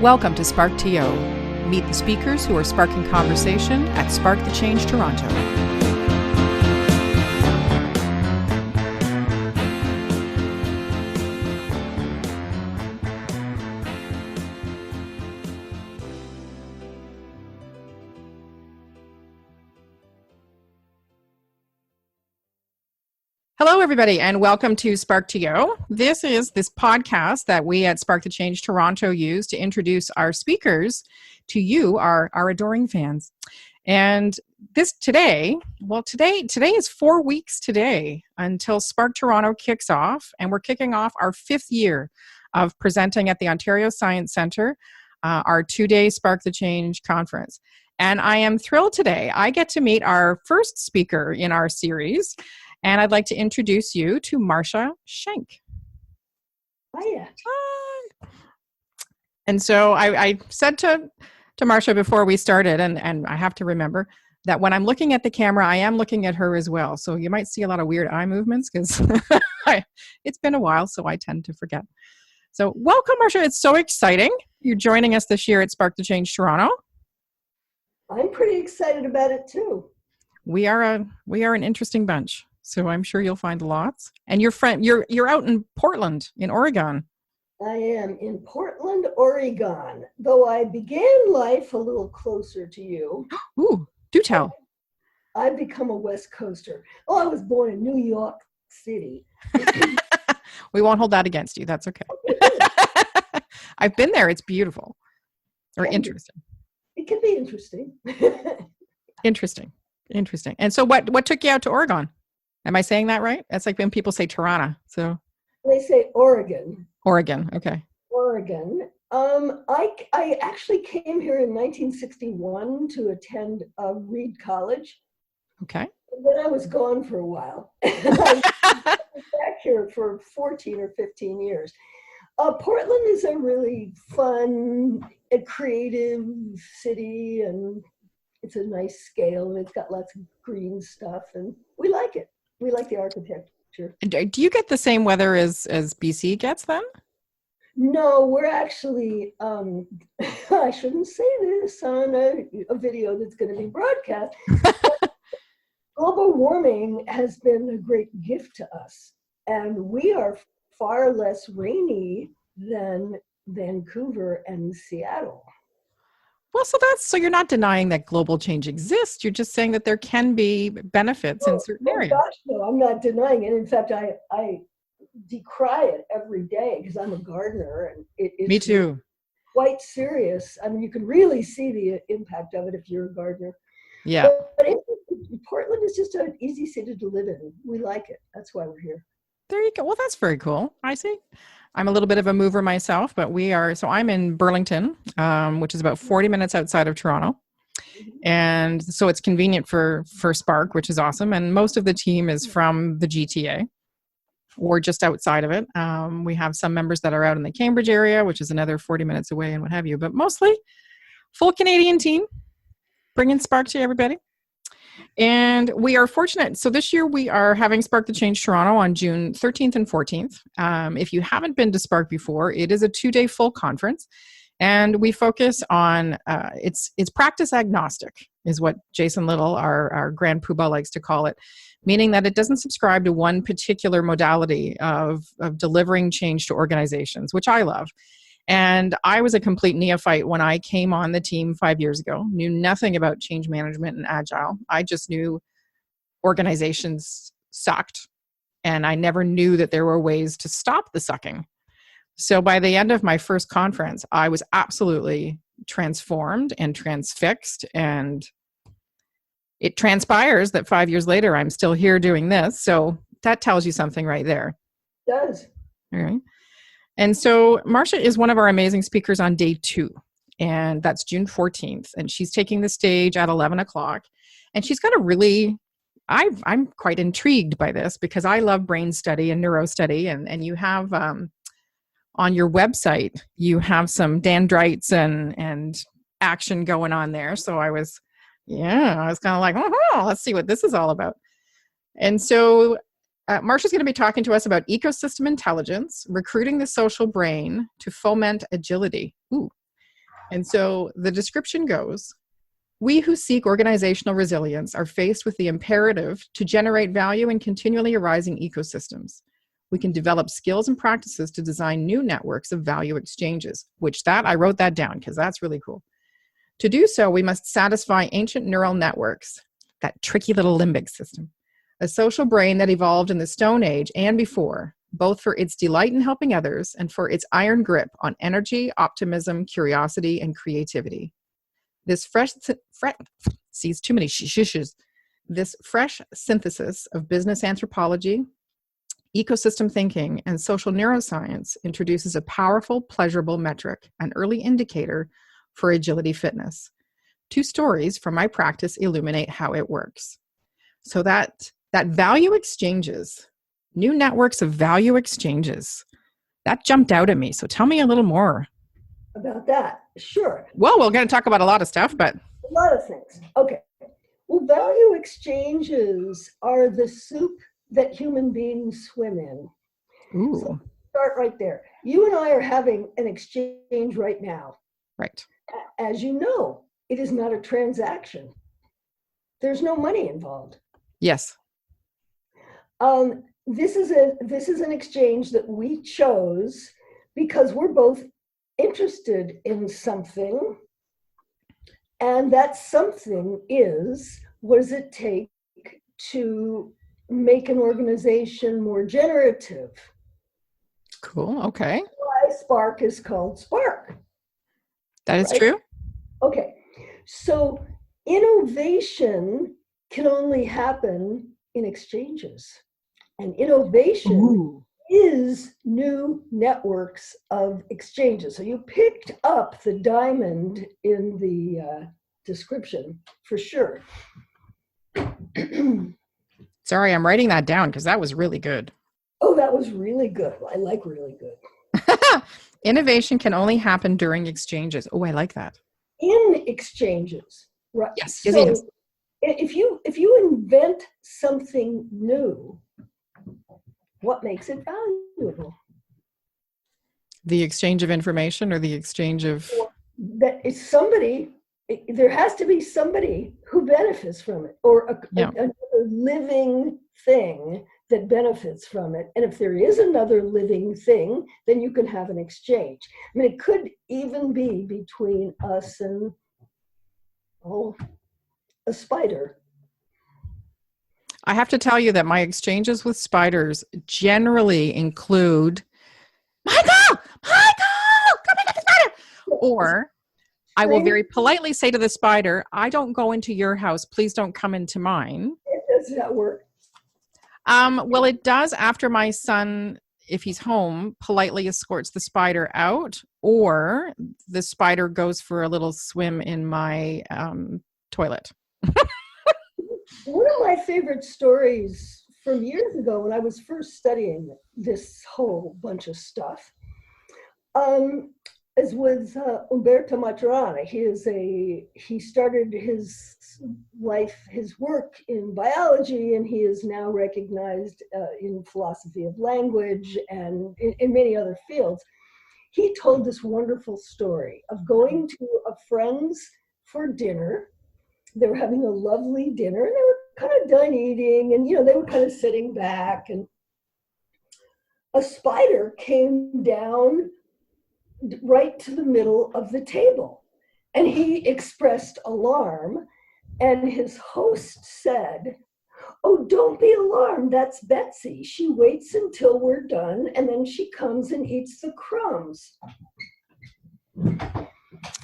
Welcome to SparkTO. Meet the speakers who are sparking conversation at Spark the Change Toronto. Hello, everybody, and welcome to SparkTO. This is this podcast that we at Spark the Change Toronto use to introduce our speakers to you, our adoring fans. And today is 4 weeks today until Spark Toronto kicks off, and we're kicking off our 5th year of presenting at the Ontario Science Centre, our 2-day Spark the Change conference. And I am thrilled today. I get to meet our first speaker in our series. And I'd like to introduce you to Marsha Shenk. Hiya. Hi. And so I said to Marsha before we started, and I have to remember that when I'm looking at the camera, I am looking at her as well. So you might see a lot of weird eye movements because it's been a while, so I tend to forget. So welcome, Marsha. It's so exciting. You're joining us this year at Spark the Change Toronto. I'm pretty excited about it too. We are an interesting bunch. So I'm sure you'll find lots. And you're out in Portland, in Oregon. I am in Portland, Oregon, though I began life a little closer to you. Ooh, do tell. I've become a West Coaster. Oh, I was born in New York City. We won't hold that against you. That's okay. I've been there. It's beautiful. Or interesting. It can be interesting. Interesting. And so what took you out to Oregon? Am I saying that right? That's like when people say Toronto. So they say Oregon. Oregon, okay. Oregon. I actually came here in 1961 to attend Reed College. Okay. And then I was gone for a while. I was back here for 14 or 15 years. Portland is a really fun, creative city, and it's a nice scale, and it's got lots of green stuff, and we like it. We like the architecture. Do you get the same weather as BC gets then? No, we're actually, I shouldn't say this on a video that's going to be broadcast. Global warming has been a great gift to us, and we are far less rainy than Vancouver and Seattle. Well, so you're not denying that global change exists. You're just saying that there can be benefits in certain areas. Gosh, no, I'm not denying it. In fact, I decry it every day because I'm a gardener, and it's Me too. Quite serious. I mean, you can really see the impact of it if you're a gardener. Yeah. But Portland is just an easy city to live in. We like it. That's why we're here. There you go. Well, that's very cool. I see. I'm a little bit of a mover myself, but I'm in Burlington, which is about 40 minutes outside of Toronto. And so it's convenient for Spark, which is awesome. And most of the team is from the GTA or just outside of it. We have some members that are out in the Cambridge area, which is another 40 minutes away and what have you, but mostly full Canadian team, bringing Spark to everybody. And we are fortunate. So this year we are having Spark the Change Toronto on June 13th and 14th. If you haven't been to Spark before, it is a 2-day full conference. And we focus on, it's practice agnostic is what Jason Little, our grand poobah, likes to call it, meaning that it doesn't subscribe to one particular modality of delivering change to organizations, which I love. And I was a complete neophyte when I came on the team 5 years ago, knew nothing about change management and agile. I just knew organizations sucked, and I never knew that there were ways to stop the sucking. So by the end of my first conference, I was absolutely transformed and transfixed, and it transpires that 5 years later, I'm still here doing this. So that tells you something right there. It does. All right. And so Marsha is one of our amazing speakers on day 2, and that's June 14th. And she's taking the stage at 11 o'clock. And she's got a really, I'm quite intrigued by this because I love brain study and neuro study. And you have, on your website, you have some dendrites and action going on there. So I was kind of like, let's see what this is all about. And so Marsha's going to be talking to us about ecosystem intelligence, recruiting the social brain to foment agility. Ooh. And so the description goes, we who seek organizational resilience are faced with the imperative to generate value in continually arising ecosystems. We can develop skills and practices to design new networks of value exchanges, I wrote that down because that's really cool. To do so, we must satisfy ancient neural networks, that tricky little limbic system, a social brain that evolved in the Stone Age and before, both for its delight in helping others and for its iron grip on energy, optimism, curiosity, and creativity. This fresh synthesis of business anthropology, ecosystem thinking, and social neuroscience introduces a powerful, pleasurable metric, an early indicator for agility fitness. 2 stories from my practice illuminate how it works. So that value exchanges, new networks of value exchanges, that jumped out at me. So tell me a little more about that. Sure. Well, we're going to talk about a lot of stuff, but a lot of things. Okay. Well, value exchanges are the soup that human beings swim in. Ooh. So start right there. You and I are having an exchange right now. Right. As you know, it is not a transaction. There's no money involved. Yes. This is an exchange that we chose because we're both interested in something, and that something is, what does it take to make an organization more generative? Cool. Okay. Why Spark is called Spark. That is true. Okay. So innovation can only happen in exchanges. And innovation is new networks of exchanges. So you picked up the diamond in the description for sure. Sorry, I'm writing that down because that was really good. Oh, that was really good. I like really good. Innovation can only happen during exchanges. Oh, I like that. In exchanges, right? Yes. So yes. if you invent something new, what makes it valuable? The exchange of information or the exchange of... That is somebody, there has to be somebody who benefits from it, or a living thing that benefits from it. And if there is another living thing, then you can have an exchange. I mean, it could even be between us and, a spider. I have to tell you that my exchanges with spiders generally include, Michael, come and get the spider. Or I will very politely say to the spider, I don't go into your house. Please don't come into mine. Does that work? Well, it does after my son, if he's home, politely escorts the spider out, or the spider goes for a little swim in my toilet. One of my favorite stories from years ago when I was first studying this whole bunch of stuff is with Umberto Maturana. He started his work in biology, and he is now recognized in philosophy of language and in many other fields. He told this wonderful story of going to a friend's for dinner. They were having a lovely dinner, and they were kind of done eating, and they were kind of sitting back, and a spider came down right to the middle of the table, and he expressed alarm, and his host said, "Oh, don't be alarmed, that's Betsy. She waits until we're done, and then she comes and eats the crumbs."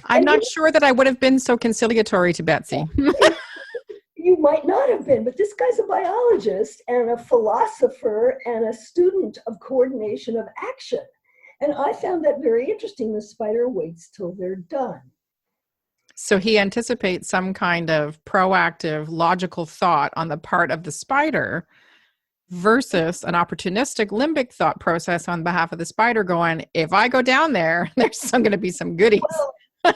I'm not sure that I would have been so conciliatory to Betsy. You might not have been, but this guy's a biologist and a philosopher and a student of coordination of action. And I found that very interesting. The spider waits till they're done. So he anticipates some kind of proactive, logical thought on the part of the spider versus an opportunistic limbic thought process on behalf of the spider going, if I go down there, there's going to be some goodies. Well,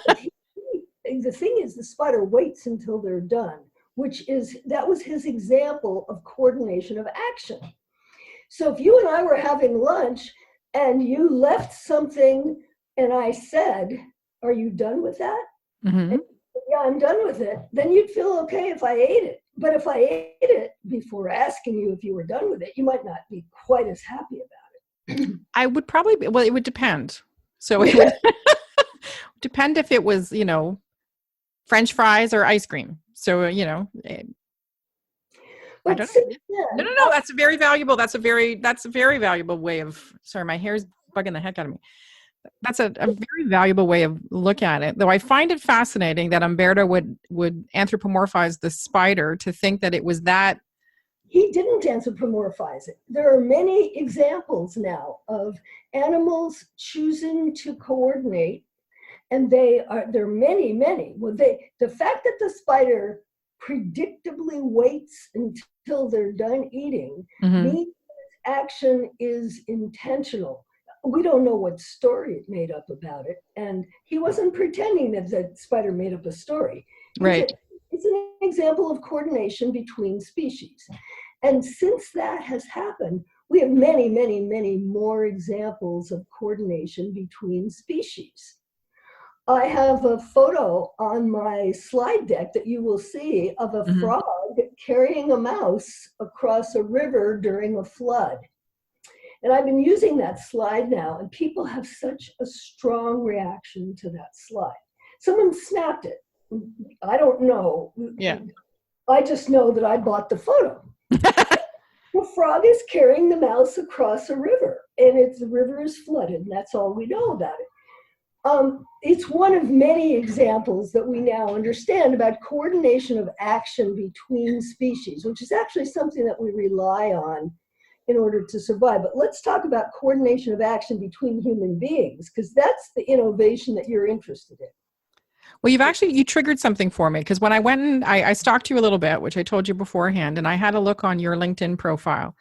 the thing is, the spider waits until they're done, that was his example of coordination of action. So if you and I were having lunch and you left something and I said, are you done with that? Mm-hmm. And, yeah, I'm done with it. Then you'd feel okay if I ate it. But if I ate it before asking you if you were done with it, you might not be quite as happy about it. I would probably be, well, it would depend. So it would depend if it was, French fries or ice cream. So, I But don't since know. No, then, no, no. That's very valuable. That's a very valuable way of, sorry, my hair's bugging the heck out of me. That's a very valuable way of look at it. Though I find it fascinating that Umberto would anthropomorphize the spider to think that it was that. he didn't anthropomorphize it. There are many examples now of animals choosing to coordinate, and there are many. Well, the fact that the spider predictably waits until they're done eating Mm-hmm. means action is intentional. We don't know what story it made up about it, and he wasn't pretending that the spider made up a story. Right. It's an example of coordination between species. And since that has happened, we have many more examples of coordination between species. I have a photo on my slide deck that you will see of a Mm-hmm. frog carrying a mouse across a river during a flood. And I've been using that slide now, and people have such a strong reaction to that slide. Someone snapped it. I don't know. Yeah. I just know that I bought the photo. The frog is carrying the mouse across a river, and the river is flooded, and that's all we know about it. It's one of many examples that we now understand about coordination of action between species, which is actually something that we rely on in order to survive. But let's talk about coordination of action between human beings, because that's the innovation that you're interested in. Well, you triggered something for me, because when I went and I stalked you a little bit, which I told you beforehand, and I had a look on your LinkedIn profile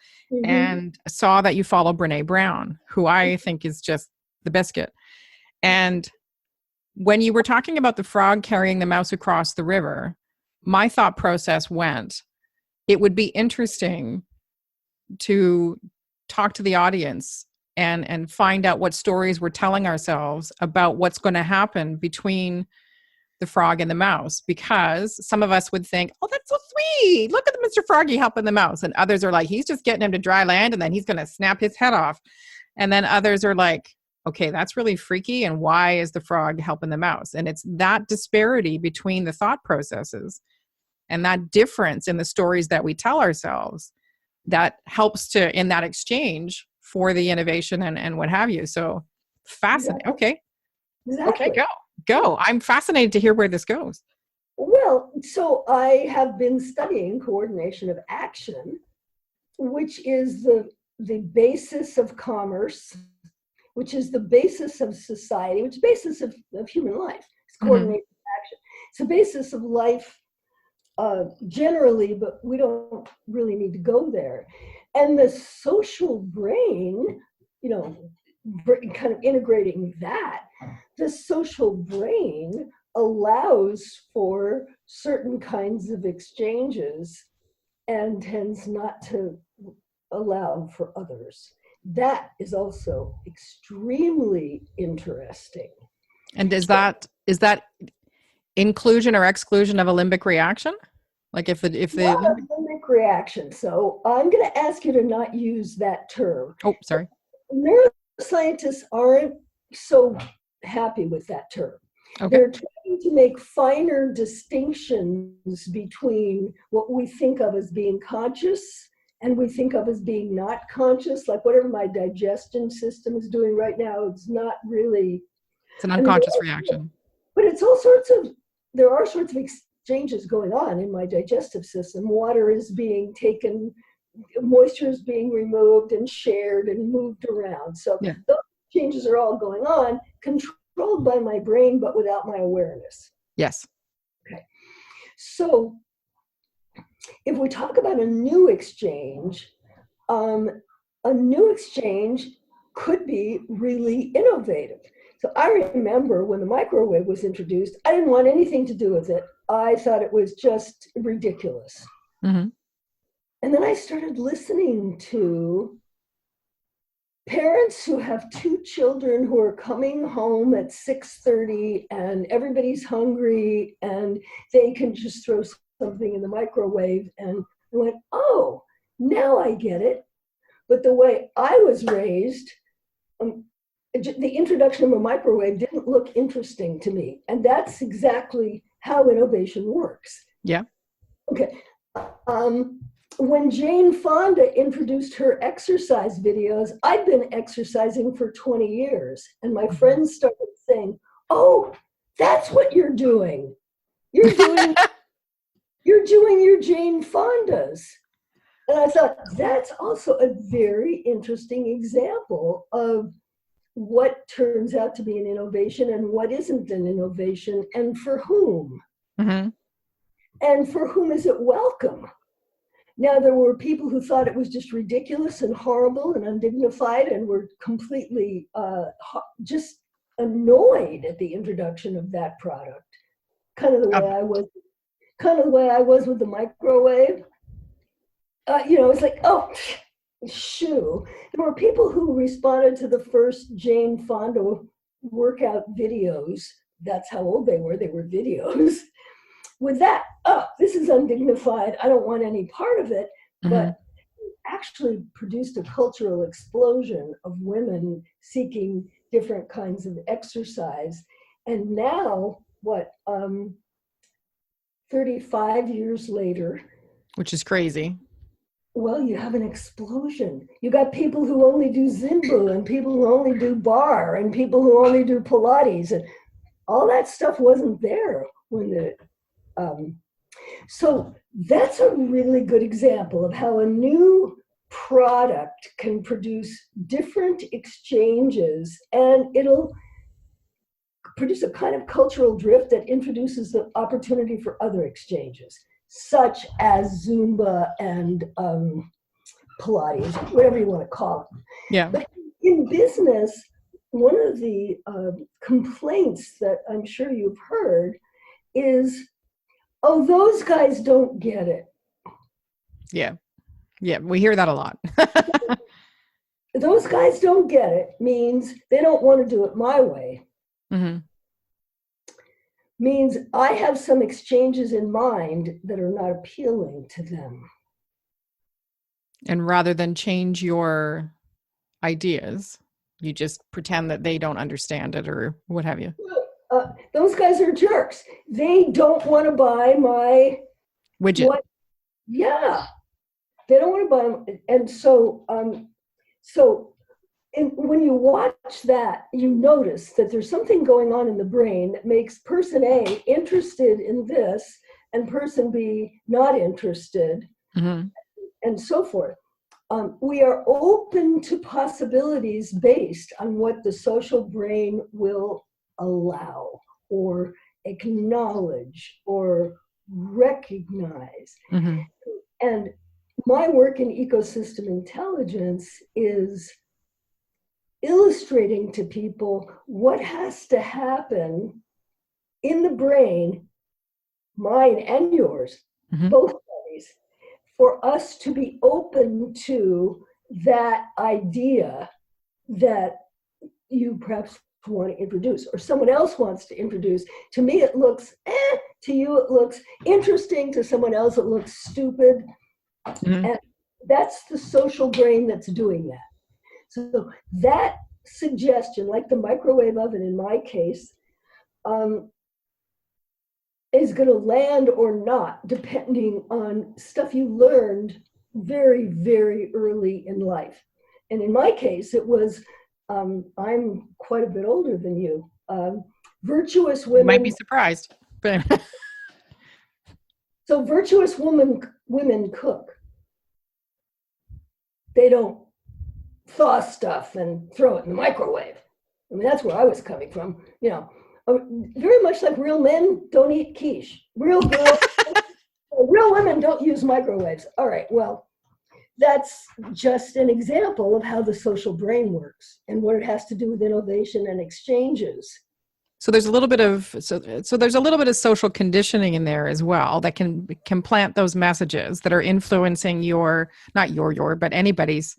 and saw that you follow Brene Brown, who I think is just the biscuit. And when you were talking about the frog carrying the mouse across the river, my thought process went, it would be interesting to talk to the audience and find out what stories we're telling ourselves about what's going to happen between the frog and the mouse, because some of us would think, oh, that's so sweet. Look at Mr. Froggy helping the mouse. And others are like, he's just getting him to dry land and then he's going to snap his head off. And then others are like, okay, that's really freaky. And why is the frog helping the mouse? And it's that disparity between the thought processes and that difference in the stories that we tell ourselves that helps to, in that exchange for the innovation and what have you. So fascinating. Okay. Exactly. Okay, go. I'm fascinated to hear where this goes. Well, so I have been studying coordination of action, which is the basis of commerce, which is the basis of society, which is the basis of human life. It's coordinated action. It's the basis of life generally, but we don't really need to go there. And the social brain, kind of integrating that, the social brain allows for certain kinds of exchanges and tends not to allow for others. That is also extremely interesting. And is that inclusion or exclusion of a limbic reaction? Like if the limbic reaction. So I'm going to ask you to not use that term. Oh, sorry. Neuroscientists aren't so happy with that term. Okay. They're trying to make finer distinctions between what we think of as being conscious and we think of as being not conscious. Like whatever my digestion system is doing right now, it's not really. It's an unconscious reaction. But it's there are sorts of exchanges going on in my digestive system. Water is being taken, moisture is being removed and shared and moved around. So those changes are all going on, controlled by my brain, but without my awareness. Yes. Okay. So if we talk about a new exchange could be really innovative. So I remember when the microwave was introduced, I didn't want anything to do with it. I thought it was just ridiculous. Mm-hmm. And then I started listening to parents who have two children who are coming home at 6:30 and everybody's hungry and they can just throw something in the microwave, and I went, oh, now I get it. But the way I was raised, the introduction of a microwave didn't look interesting to me. And that's exactly how innovation works. Yeah. Okay. When Jane Fonda introduced her exercise videos, I'd been exercising for 20 years. And my friends started saying, oh, that's what you're doing. You're doing your Jane Fondas. And I thought, that's also a very interesting example of what turns out to be an innovation and what isn't an innovation, and for whom. Mm-hmm. And for whom is it welcome? Now, there were people who thought it was just ridiculous and horrible and undignified and were completely just annoyed at the introduction of that product. Kind of the way I was with the microwave. It's like, oh, shoo. There were people who responded to the first Jane Fonda workout videos. That's how old they were. They were videos. With that, oh, this is undignified. I don't want any part of it. Mm-hmm. But actually produced a cultural explosion of women seeking different kinds of exercise. And now, 35 years later. Which is crazy. Well, you have an explosion. You got people who only do Zumba and people who only do bar and people who only do Pilates, and all that stuff wasn't there when so that's a really good example of how a new product can produce different exchanges, and it'll produce a kind of cultural drift that introduces the opportunity for other exchanges, such as Zumba and Pilates, whatever you want to call it. Yeah. But in business, one of the complaints that I'm sure you've heard is, oh, those guys don't get it. Yeah. Yeah, we hear that a lot. Those guys don't get it means they don't want to do it my way. Mm-hmm. Means I have some exchanges in mind that are not appealing to them. And rather than change your ideas, you just pretend that they don't understand it or what have you. Those guys are jerks. They don't want to buy my widget. Yeah, they don't want to buy them. And so, when you watch that, you notice that there's something going on in the brain that makes person A interested in this and person B not interested, mm-hmm. and so forth. We are open to possibilities based on what the social brain will allow or acknowledge or recognize. Mm-hmm. And my work in ecosystem intelligence is illustrating to people what has to happen in the brain, mine and yours, mm-hmm. both ways, for us to be open to that idea that you perhaps want to introduce or someone else wants to introduce. To me, it looks to you, it looks interesting. To someone else, it looks stupid. Mm-hmm. And that's the social brain that's doing that. So that suggestion, like the microwave oven in my case, is going to land or not, depending on stuff you learned very, very early in life. And in my case, it was, I'm quite a bit older than you. Virtuous women. You might be surprised. So virtuous women cook. They don't thaw stuff and throw it in the microwave. I mean, that's where I was coming from. Very much like real men don't eat quiche. Real women don't use microwaves. All right, well, that's just an example of how the social brain works and what it has to do with innovation and exchanges. So there's a little bit of there's a little bit of social conditioning in there as well that can plant those messages that are influencing but anybody's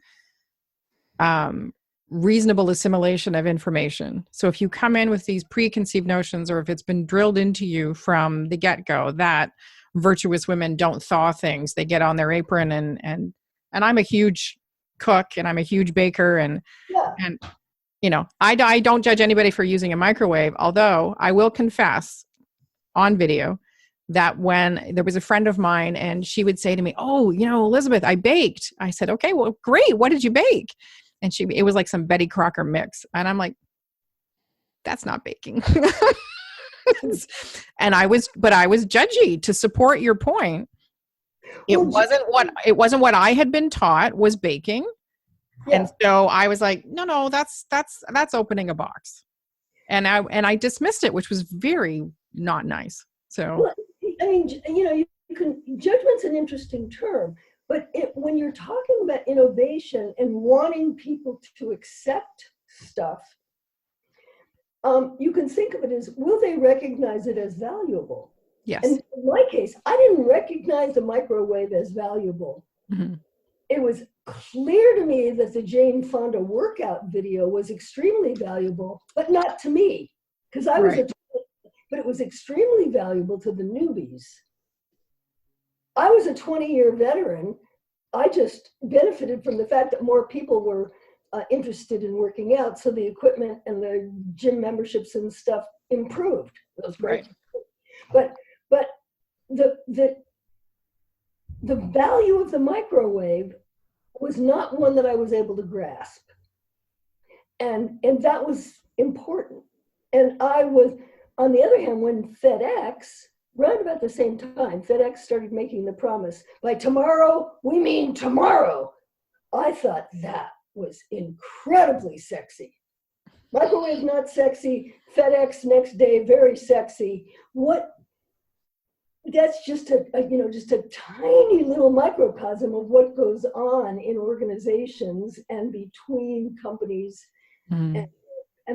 reasonable assimilation of information. So if you come in with these preconceived notions, or if it's been drilled into you from the get-go that virtuous women don't thaw things, they get on their apron, and I'm a huge cook and I'm a huge baker, and Yeah. and I don't judge anybody for using a microwave, although I will confess on video that when there was a friend of mine and she would say to me, "Oh, Elizabeth, I baked." I said, "Okay, well, great. What did you bake?" And it was like some Betty Crocker mix. And I'm like, that's not baking. And I was judgy to support your point. It wasn't what I had been taught was baking. Yeah. And so I was like, no, that's opening a box. And I dismissed it, which was very not nice. So, well, I mean, judgment's an interesting term, but when you're talking about innovation and wanting people to accept stuff, you can think of it as, will they recognize it as valuable? Yes. And in my case, I didn't recognize the microwave as valuable. Mm-hmm. It was clear to me that the Jane Fonda workout video was extremely valuable, but not to me, because I was but it was extremely valuable to the newbies. I was a 20-year veteran. I just benefited from the fact that more people were interested in working out, so the equipment and the gym memberships and stuff improved. That was great. Right. But the value of the microwave was not one that I was able to grasp, and that was important. And I was, on the other hand, when FedEx, right about the same time, FedEx started making the promise, by tomorrow, we mean tomorrow. I thought that was incredibly sexy. Microwave, not sexy. FedEx next day, very sexy. That's just a tiny little microcosm of what goes on in organizations and between companies and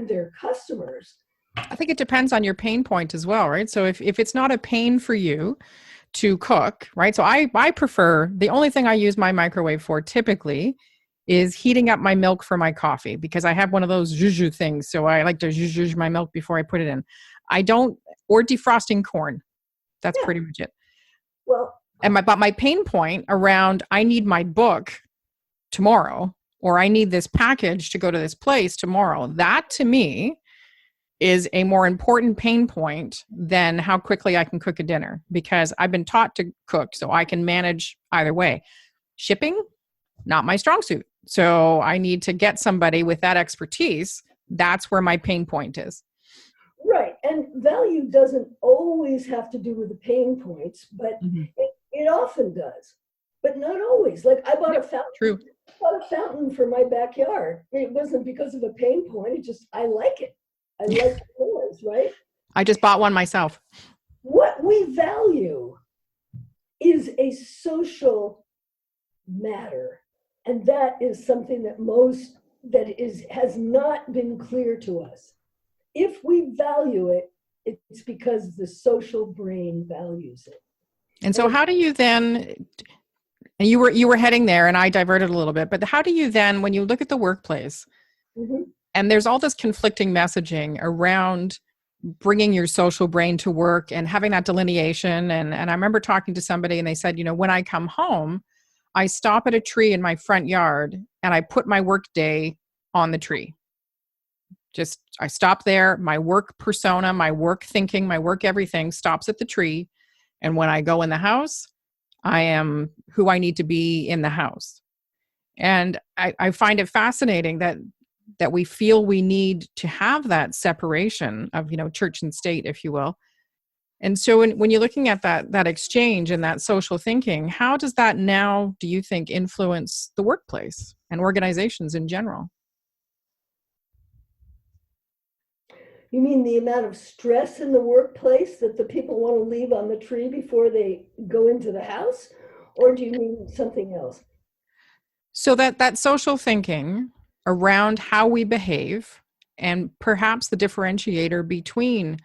their customers. I think it depends on your pain point as well, right? So if it's not a pain for you to cook, right? So I prefer, the only thing I use my microwave for typically is heating up my milk for my coffee, because I have one of those zhuzh things. So I like to zhuzh my milk before I put it in. Or defrosting corn. That's pretty much it. Well, but my pain point around, I need my book tomorrow, or I need this package to go to this place tomorrow. That to me is a more important pain point than how quickly I can cook a dinner, because I've been taught to cook, so I can manage either way. Shipping, not my strong suit. So I need to get somebody with that expertise. That's where my pain point is. Right. And value doesn't always have to do with the pain points, but it often does. But not always. Like I bought a fountain. True. I bought a fountain for my backyard. It wasn't because of a pain point. It just, I like it. I like the noise, right? I just bought one myself. What we value is a social matter. And that is something that has not been clear to us. If we value it, it's because the social brain values it. And so how do you then, and you were heading there and I diverted a little bit, but how do you then, when you look at the workplace, and there's all this conflicting messaging around bringing your social brain to work and having that delineation. And I remember talking to somebody and they said, when I come home, I stop at a tree in my front yard and I put my work day on the tree. I stop there. My work persona, my work thinking, my work everything stops at the tree. And when I go in the house, I am who I need to be in the house. And I find it fascinating that we feel we need to have that separation of, church and state, if you will. And so when you're looking at that exchange and that social thinking, how does that now, do you think, influence the workplace and organizations in general? You mean the amount of stress in the workplace that the people want to leave on the tree before they go into the house? Or do you mean something else? So that social thinking around how we behave, and perhaps the differentiator between,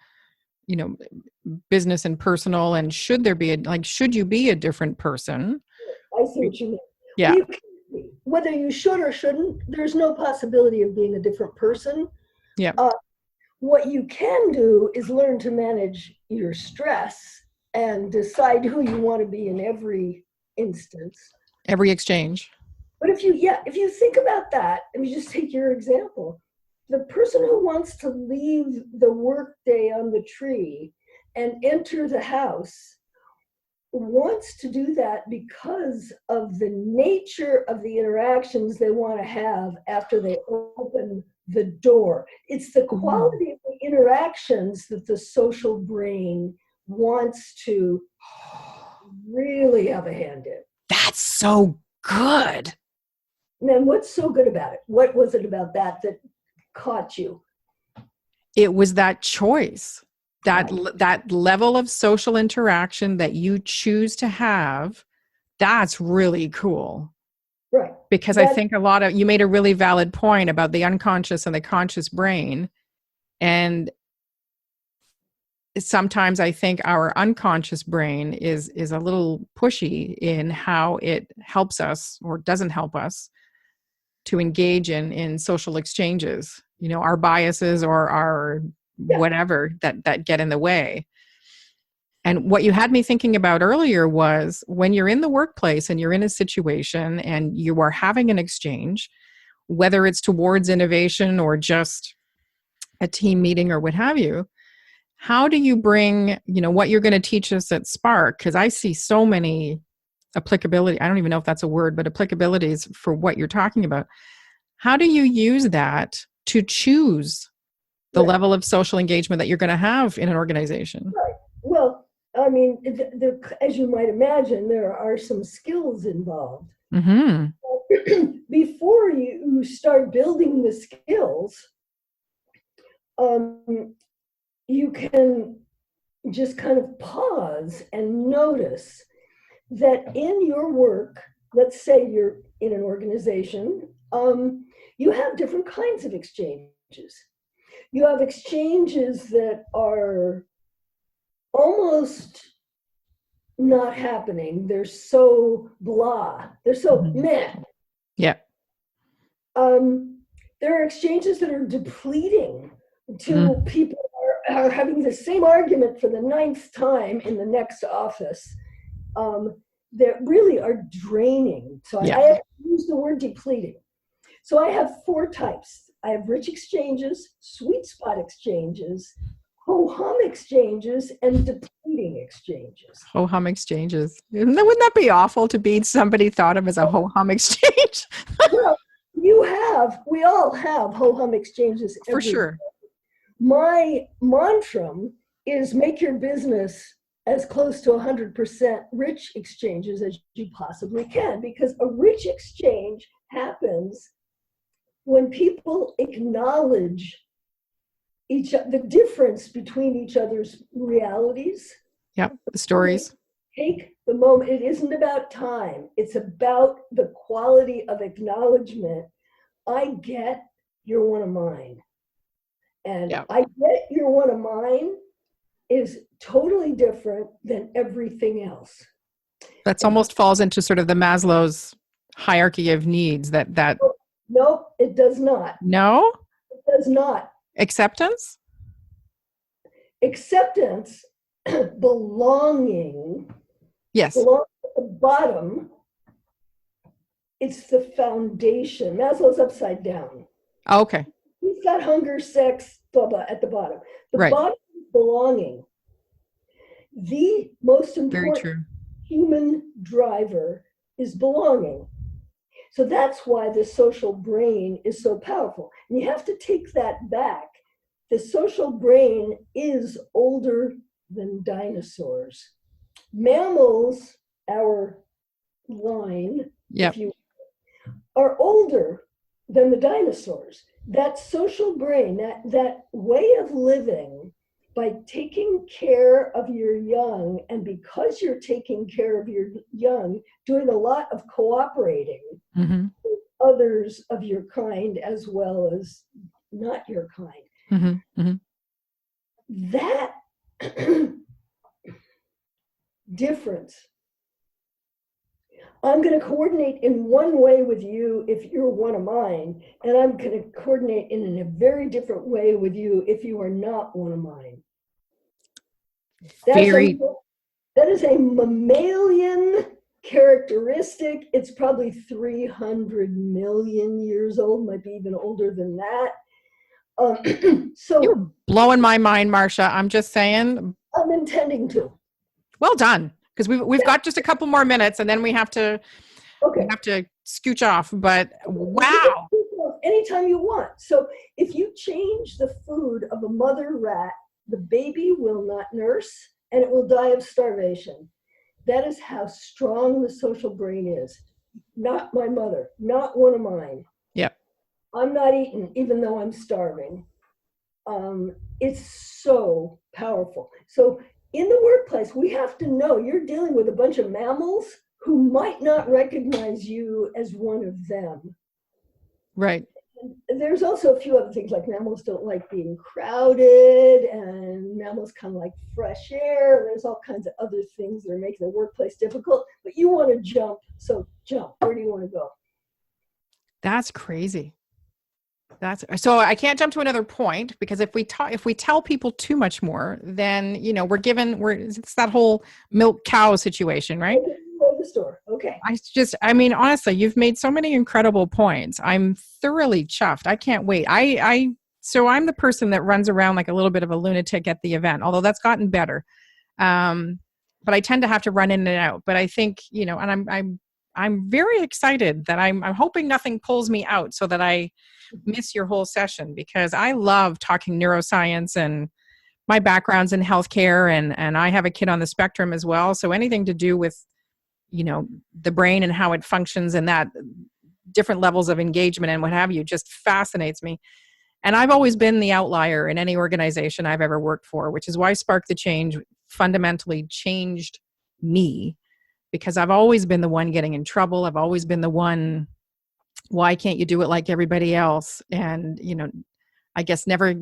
business and personal, and should you be a different person? I see what you mean. Yeah. whether you should or shouldn't, there's no possibility of being a different person. Yeah. What you can do is learn to manage your stress and decide who you want to be in every instance. Every exchange. But if you think about that, and you just take your example, the person who wants to leave the workday on the tree and enter the house wants to do that because of the nature of the interactions they want to have after they open the door. It's the quality of the interactions that the social brain wants to really have a hand in. That's so good. And what's so good about it? What was it about that caught you? It was that choice, that level of social interaction that you choose to have. That's really cool. Right. Because I think you made a really valid point about the unconscious and the conscious brain. And sometimes I think our unconscious brain is a little pushy in how it helps us or doesn't help us to engage in social exchanges, our biases or our whatever that get in the way. And what you had me thinking about earlier was when you're in the workplace and you're in a situation and you are having an exchange, whether it's towards innovation or just a team meeting or what have you, how do you bring, what you're going to teach us at Spark? Because I see so many applicability. I don't even know if that's a word, but applicabilities for what you're talking about. How do you use that to choose the level of social engagement that you're going to have in an organization? Right. Well, I mean, as you might imagine, there are some skills involved. Mm-hmm. Before you start building the skills, you can just kind of pause and notice that in your work, let's say you're in an organization, you have different kinds of exchanges. You have exchanges that are almost not happening. They're so blah. They're so meh. Yeah. There are exchanges that are depleting to people who are having the same argument for the 9th time in the next office. That really are draining. So I have to use the word depleting. So I have 4 types. I have rich exchanges, sweet spot exchanges, ho-hum exchanges, and depleting exchanges. Ho-hum exchanges. Wouldn't that be awful to be somebody thought of as a ho-hum exchange? Well, we all have ho-hum exchanges. For sure. My mantra is make your business as close to 100% rich exchanges as you possibly can, because a rich exchange happens when people acknowledge the difference between each other's realities. Yeah, the stories. Take the moment. It isn't about time. It's about the quality of acknowledgement. I get you're one of mine. And I get you're one of mine is totally different than everything else. That's almost falls into sort of the Maslow's hierarchy of needs that. Nope, it does not. No? It does not. Acceptance? Acceptance, belonging. Yes. Belong at the bottom. It's the foundation. Maslow's upside down. Okay. He's got hunger, sex, blah, blah, at the bottom. The bottom is belonging. The most important human driver is belonging. So that's why the social brain is so powerful. And you have to take that back. The social brain is older than dinosaurs. Mammals, our line, if you are older than the dinosaurs. That social brain, that way of living, by taking care of your young, and because you're taking care of your young, doing a lot of cooperating with others of your kind as well as not your kind. That difference, I'm going to coordinate in one way with you if you're one of mine, and I'm going to coordinate in a very different way with you if you are not one of mine. Very. That is a mammalian characteristic. It's probably 300 million years old, might be even older than that. So you're blowing my mind, Marsha. I'm just saying. I'm intending to. Well done, because we've got just a couple more minutes, and then we have to scooch off. But wow, anytime you want. So if you change the food of a mother rat, the baby will not nurse, and it will die of starvation. That is how strong the social brain is. Not my mother, not one of mine. Yep. I'm not eating, even though I'm starving. It's so powerful. So in the workplace, we have to know you're dealing with a bunch of mammals who might not recognize you as one of them. Right. And there's also a few other things, like mammals don't like being crowded, and mammals kind of like fresh air. There's all kinds of other things that are making the workplace difficult, but you want to jump, so jump. Where do you want to go? That's crazy. So I can't jump to another point, because if we tell people too much more, then it's that whole milk cow situation, right? The store. Okay. Honestly, you've made so many incredible points. I'm thoroughly chuffed. I can't wait. So I'm the person that runs around like a little bit of a lunatic at the event, although that's gotten better. But I tend to have to run in and out. But I think, and I'm very excited that I'm hoping nothing pulls me out so that I miss your whole session, because I love talking neuroscience, and my background's in healthcare, and I have a kid on the spectrum as well. So anything to do with, the brain and how it functions, and that different levels of engagement and what have you just fascinates me. And I've always been the outlier in any organization I've ever worked for, which is why Spark the Change fundamentally changed me, because I've always been the one getting in trouble. I've always been the one, why can't you do it like everybody else? And, I guess never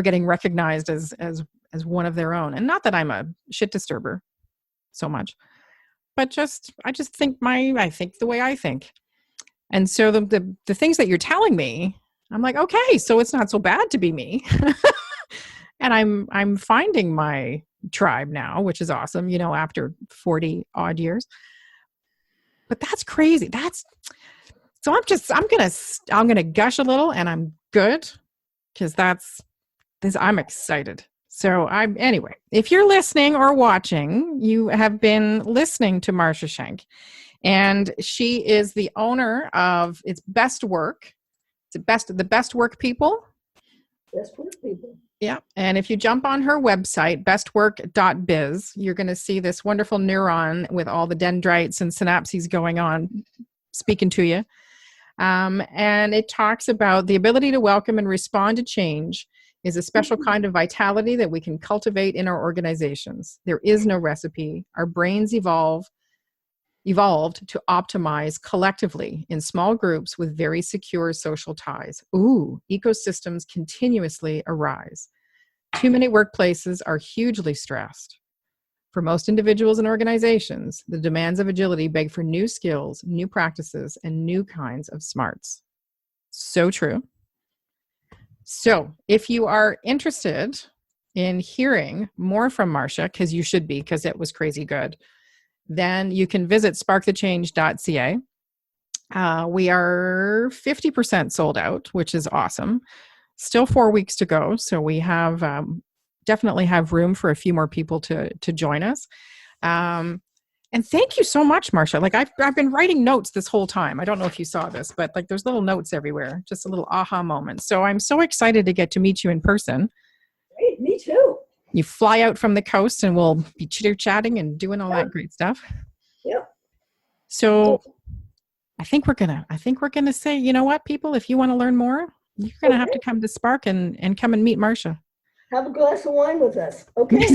getting recognized as one of their own. And not that I'm a shit disturber so much, but I just think I think the way I think. And so the things that you're telling me, I'm like, okay, so it's not so bad to be me. And I'm finding my tribe now, which is awesome, after 40 odd years. But that's crazy. So I'm going to gush a little, and I'm good, because I'm excited. So anyway, if you're listening or watching, you have been listening to Marsha Shenk, and she is the owner of It's Best Work. It's the Best Work People. Best Work People. Yeah. And if you jump on her website, bestwork.biz, you're going to see this wonderful neuron with all the dendrites and synapses going on, speaking to you. And it talks about the ability to welcome and respond to change is a special kind of vitality that we can cultivate in our organizations. There is no recipe. Our brains evolved to optimize collectively in small groups with very secure social ties. Ecosystems continuously arise. Too-many workplaces are hugely stressed. For most individuals and organizations, the demands of agility beg for new skills, new practices, and new kinds of smarts. So true. So if you are interested in hearing more from Marsha, because you should be, because it was crazy good, then you can visit sparkthechange.ca. We are 50% sold out, which is awesome. Still 4 weeks to go. So we have definitely have room for a few more people to join us. And thank you so much, Marsha. Like I've been writing notes this whole time. I don't know if you saw this, but like there's little notes everywhere, just a little aha moment. So I'm so excited to get to meet you in person. Great, me too. You fly out from the coast and we'll be chitter-chatting and doing all that great stuff. Yep. So I think we're gonna say, you know what, people, if you want to learn more, you're gonna have to come to Spark and come and meet Marsha. Have a glass of wine with us. Okay.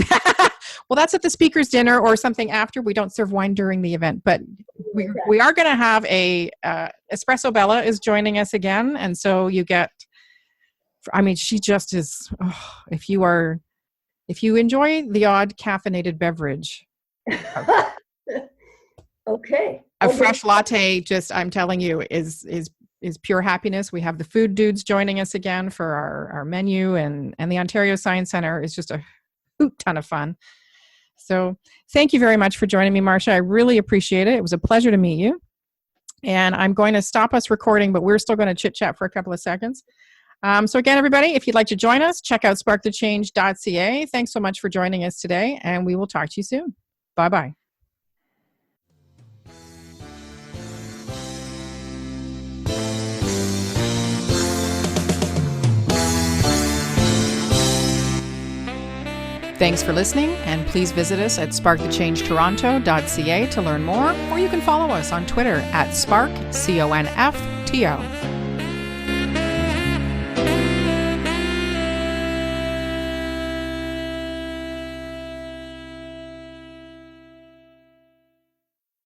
Well, that's at the speaker's dinner or something after. We don't serve wine during the event, but we are going to have a Espresso Bella is joining us again. And so you get, she just is, if you enjoy the odd caffeinated beverage. Okay. A fresh latte, just I'm telling you, is pure happiness. We have the food dudes joining us again for our menu, and the Ontario Science Center is just a hoot ton of fun. So thank you very much for joining me, Marsha. I really appreciate it. It was a pleasure to meet you. And I'm going to stop us recording, but we're still going to chit chat for a couple of seconds. So again, everybody, if you'd like to join us, check out sparktochange.ca. Thanks so much for joining us today, and we will talk to you soon. Bye-bye. Thanks for listening, and please visit us at SparkToChangeToronto.ca to learn more, or you can follow us on Twitter at SparkConfTO.